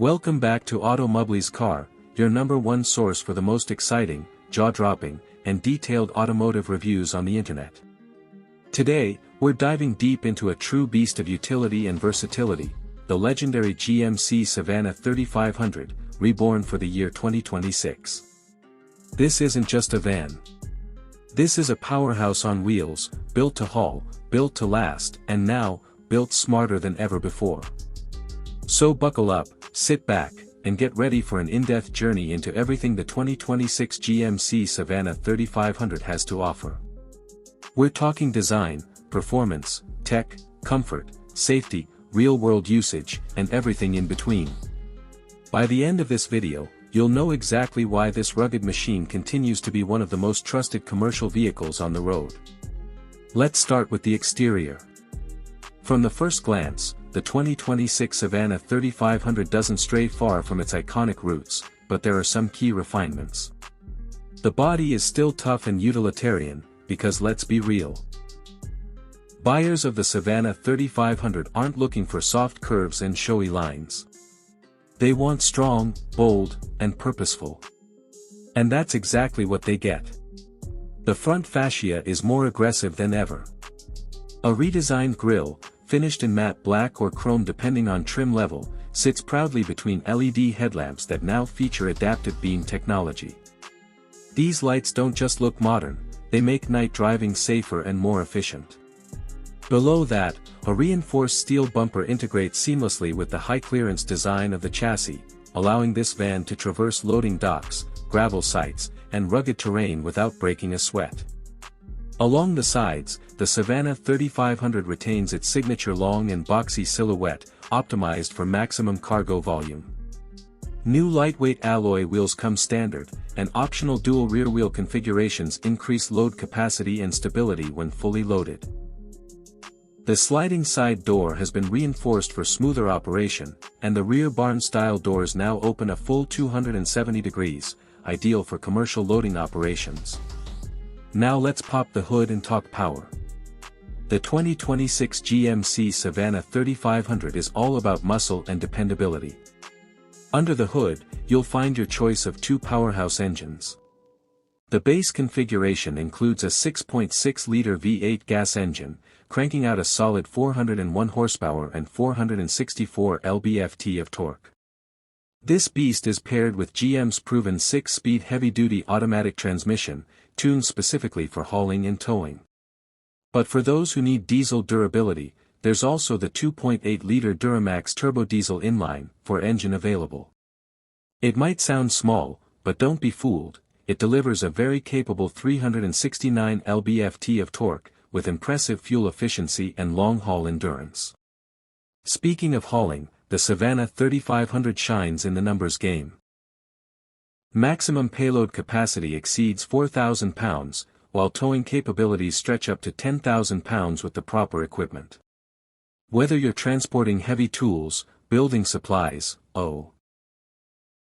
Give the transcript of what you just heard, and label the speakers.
Speaker 1: Welcome back to Automobile's Car, your number one source for the most exciting, jaw-dropping, and detailed automotive reviews on the internet. Today, we're diving deep into a true beast of utility and versatility, the legendary GMC Savana 3500, reborn for the year 2026. This isn't just a van. This is a powerhouse on wheels, built to haul, built to last, and now, built smarter than ever before. So buckle up, sit back, and get ready for an in-depth journey into everything the 2026 GMC Savana 3500 has to offer. We're talking design, performance, tech, comfort, safety, real-world usage, and everything in between. By the end of this video, you'll know exactly why this rugged machine continues to be one of the most trusted commercial vehicles on the road. Let's start with the exterior. From the first glance, the 2026 Savana 3500 doesn't stray far from its iconic roots, but there are some key refinements. The body is still tough and utilitarian, because let's be real. Buyers of the Savana 3500 aren't looking for soft curves and showy lines. They want strong, bold, and purposeful. And that's exactly what they get. The front fascia is more aggressive than ever. A redesigned grille, finished in matte black or chrome depending on trim level, sits proudly between LED headlamps that now feature adaptive beam technology. These lights don't just look modern, they make night driving safer and more efficient. Below that, a reinforced steel bumper integrates seamlessly with the high-clearance design of the chassis, allowing this van to traverse loading docks, gravel sites, and rugged terrain without breaking a sweat. Along the sides, the Savana 3500 retains its signature long and boxy silhouette, optimized for maximum cargo volume. New lightweight alloy wheels come standard, and optional dual rear wheel configurations increase load capacity and stability when fully loaded. The sliding side door has been reinforced for smoother operation, and the rear barn-style doors now open a full 270 degrees, ideal for commercial loading operations. Now let's pop the hood and talk power. The 2026 GMC Savana 3500 is all about muscle and dependability. Under the hood, you'll find your choice of two powerhouse engines. The base configuration includes a 6.6-liter V8 gas engine, cranking out a solid 401 horsepower and 464 lb-ft of torque. This beast is paired with GM's proven 6-speed heavy-duty automatic transmission, tuned specifically for hauling and towing. But for those who need diesel durability, there's also the 2.8-liter Duramax turbo diesel inline four engine available. It might sound small, but don't be fooled, it delivers a very capable 369 lb-ft of torque, with impressive fuel efficiency and long-haul endurance. Speaking of hauling, the Savana 3500 shines in the numbers game. Maximum payload capacity exceeds 4,000 pounds, while towing capabilities stretch up to 10,000 pounds with the proper equipment. Whether you're transporting heavy tools, building supplies, or